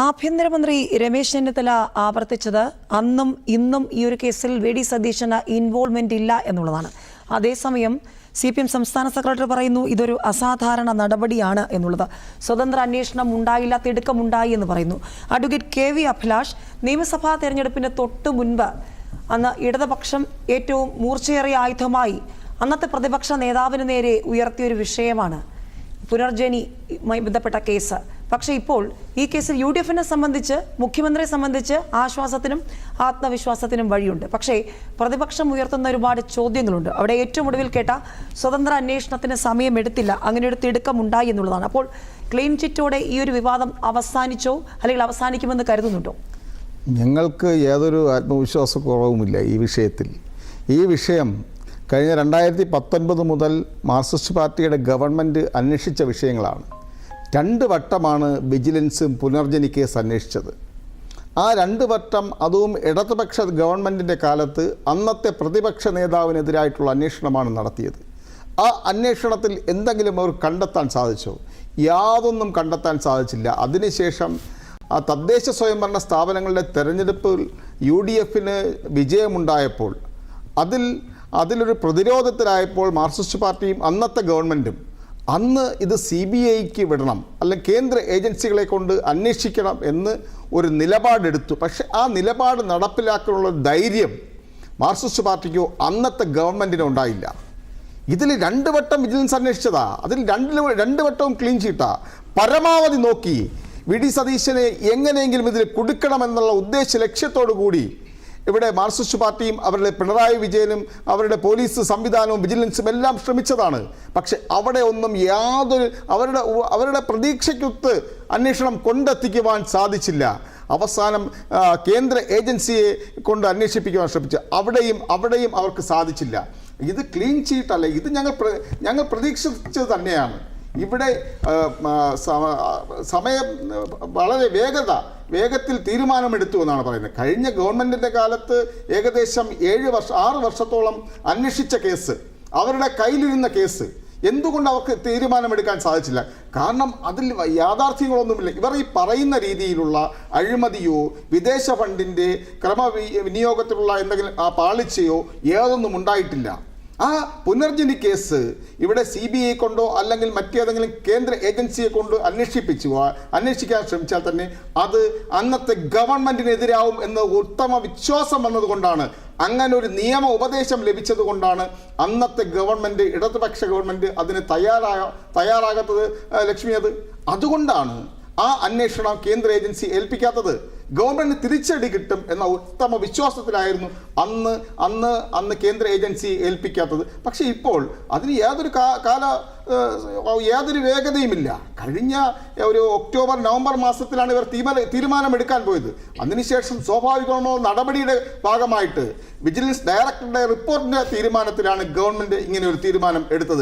ആഭ്യന്തരമന്ത്രി രമേശ് ചെന്നിത്തല ആവർത്തിച്ചത് അന്നും ഇന്നും ഈ ഒരു കേസിൽ വി.ഡി. സതീശന് ഇൻവോൾവ്മെന്റ് ഇല്ല എന്നുള്ളതാണ്. അതേസമയം CPM സംസ്ഥാന സെക്രട്ടറി പറയുന്നു ഇതൊരു അസാധാരണ നടപടിയാണ് എന്നുള്ളത്. സ്വതന്ത്ര അന്വേഷണം ഉണ്ടായില്ല, തിടുക്കമുണ്ടായി എന്ന് പറയുന്നു. അഡ്വക്കേറ്റ് KV അഭിലാഷ് നിയമസഭാ തെരഞ്ഞെടുപ്പിന് തൊട്ടു മുൻപ് അന്ന് ഇടതുപക്ഷം ഏറ്റവും മൂർച്ചയേറിയ ആയുധമായി അന്നത്തെ പ്രതിപക്ഷ നേതാവിന് നേരെ ഉയർത്തിയൊരു വിഷയമാണ് പുനർജനിയുമായി ബന്ധപ്പെട്ട കേസ്. പക്ഷേ ഇപ്പോൾ ഈ കേസിൽ UDF-നെ സംബന്ധിച്ച്, മുഖ്യമന്ത്രിയെ സംബന്ധിച്ച് ആശ്വാസത്തിനും ആത്മവിശ്വാസത്തിനും വഴിയുണ്ട്. പക്ഷേ പ്രതിപക്ഷം ഉയർത്തുന്ന ഒരുപാട് ചോദ്യങ്ങളുണ്ട്. അവിടെ ഏറ്റവും ഒടുവിൽ കേട്ട സ്വതന്ത്ര അന്വേഷണത്തിന് സമയമെടുത്തില്ല, അങ്ങനെ ഒരു തിടുക്കം ഉണ്ടായി എന്നുള്ളതാണ്. അപ്പോൾ ക്ലീൻ ചിറ്റോടെ ഈ ഒരു വിവാദം അവസാനിച്ചോ അല്ലെങ്കിൽ അവസാനിക്കുമെന്ന് കരുതുന്നുണ്ടോ? ഞങ്ങൾക്ക് യാതൊരു ആത്മവിശ്വാസക്കുറവുമില്ല ഈ വിഷയത്തിൽ. ഈ വിഷയം കഴിഞ്ഞ 2019 മുതൽ മാർക്സിസ്റ്റ് പാർട്ടിയുടെ ഗവൺമെൻറ് അന്വേഷിച്ച വിഷയങ്ങളാണ്. 2 വട്ടമാണ് വിജിലൻസ് പുനർജനി കേസ് അന്വേഷിച്ചത്. ആ 2 വട്ടം അതും ഇടതുപക്ഷ ഗവൺമെൻറ്റിൻ്റെ കാലത്ത് അന്നത്തെ പ്രതിപക്ഷ നേതാവിനെതിരായിട്ടുള്ള അന്വേഷണമാണ് നടത്തിയത്. ആ അന്വേഷണത്തിൽ എന്തെങ്കിലും അവർ കണ്ടെത്താൻ സാധിച്ചോ? യാതൊന്നും കണ്ടെത്താൻ സാധിച്ചില്ല. അതിനുശേഷം ആ തദ്ദേശ സ്വയംഭരണ സ്ഥാപനങ്ങളുടെ തെരഞ്ഞെടുപ്പിൽ UDF-ന് വിജയമുണ്ടായപ്പോൾ അതിലൊരു പ്രതിരോധത്തിലായപ്പോൾ മാർക്സിസ്റ്റ് പാർട്ടിയും അന്നത്തെ ഗവൺമെൻറ്റും അന്ന് ഇത് CBIക്ക് വിടണം, അല്ലെങ്കിൽ കേന്ദ്ര ഏജൻസികളെ കൊണ്ട് അന്വേഷിക്കണം എന്ന് ഒരു നിലപാടെടുത്തു. പക്ഷേ ആ നിലപാട് നടപ്പിലാക്കാനുള്ള ധൈര്യം മാർക്സിസ്റ്റ് പാർട്ടിക്കോ അന്നത്തെ ഗവൺമെൻറ്റിനോ ഉണ്ടായില്ല. ഇതിൽ 2 വട്ടം വിജിലൻസ് അന്വേഷിച്ചതാ, അതിൽ 2 വട്ടവും ക്ലീൻ ചീട്ടാ. പരമാവധി നോക്കി വി.ഡി. സതീശനെ എങ്ങനെയെങ്കിലും ഇതിൽ കുടുക്കണമെന്നുള്ള ഉദ്ദേശ ലക്ഷ്യത്തോടു കൂടി ഇവിടെ മാർക്സിസ്റ്റ് പാർട്ടിയും അവരുടെ പിണറായി വിജയനും അവരുടെ പോലീസ് സംവിധാനവും വിജിലൻസും എല്ലാം ശ്രമിച്ചതാണ്. പക്ഷെ അവിടെ ഒന്നും യാതൊരു അവരുടെ പ്രതീക്ഷയ്ക്കൊത്ത് അന്വേഷണം കൊണ്ടെത്തിക്കുവാൻ സാധിച്ചില്ല. അവസാനം കേന്ദ്ര ഏജൻസിയെ കൊണ്ട് അന്വേഷിപ്പിക്കുവാൻ ശ്രമിച്ചു. അവിടെയും അവർക്ക് സാധിച്ചില്ല. ഇത് ക്ലീൻ ചീട്ടല്ല, ഇത് ഞങ്ങൾ പ്രതീക്ഷിച്ചത് തന്നെയാണ്. ഇവിടെ സമയം വളരെ വേഗത്തിൽ തീരുമാനമെടുത്തു എന്നാണ് പറയുന്നത്. കഴിഞ്ഞ ഗവൺമെൻറ്റിൻ്റെ കാലത്ത് ഏകദേശം 6 വർഷത്തോളം അന്വേഷിച്ച കേസ്, അവരുടെ കയ്യിലിരുന്ന കേസ്, എന്തുകൊണ്ട് അവർക്ക് തീരുമാനമെടുക്കാൻ സാധിച്ചില്ല? കാരണം അതിൽ യാഥാർത്ഥ്യങ്ങളൊന്നുമില്ല. ഇവർ ഈ പറയുന്ന രീതിയിലുള്ള അഴിമതിയോ വിദേശ ഫണ്ടിൻ്റെ ക്രമവിനിയോഗത്തിലുള്ള എന്തെങ്കിലും പാളിച്ചയോ ഏതൊന്നും ഉണ്ടായിട്ടില്ല. ആ പുനർജനി കേസ് ഇവിടെ CBI കൊണ്ടോ അല്ലെങ്കിൽ മറ്റേതെങ്കിലും കേന്ദ്ര ഏജൻസിയെ കൊണ്ട് അന്വേഷിക്കാൻ ശ്രമിച്ചാൽ തന്നെ അത് അന്നത്തെ ഗവൺമെൻറ്റിനെതിരാവും എന്ന ഉത്തമ വിശ്വാസം വന്നതുകൊണ്ടാണ്, അങ്ങനെ ഒരു നിയമ ഉപദേശം ലഭിച്ചത് കൊണ്ടാണ് അന്നത്തെ ഗവൺമെൻറ്, ഇടതുപക്ഷ ഗവൺമെൻറ് അതിന് തയ്യാറാകാത്തത്. ലക്ഷ്മി, അതുകൊണ്ടാണ് ആ അന്വേഷണം കേന്ദ്ര ഏജൻസി ഏൽപ്പിക്കാത്തത്. ഗവൺമെൻറ് തിരിച്ചടി കിട്ടും എന്ന ഉത്തമ വിശ്വാസത്തിലായിരുന്നു അന്ന് കേന്ദ്ര ഏജൻസി ഏൽപ്പിക്കാത്തത്. പക്ഷേ ഇപ്പോൾ അതിന് യാതൊരു വേഗതയുമില്ല. കഴിഞ്ഞ ഒരു ഒക്ടോബർ നവംബർ മാസത്തിലാണ് ഇവർ തീരുമാനമെടുക്കാൻ പോയത്. അതിനുശേഷം സ്വാഭാവികമോ നടപടിയുടെ ഭാഗമായിട്ട് വിജിലൻസ് ഡയറക്ടറുടെ റിപ്പോർട്ടിൻ്റെ തീരുമാനത്തിലാണ് ഗവൺമെൻറ് ഇങ്ങനെ ഒരു തീരുമാനം എടുത്തത്.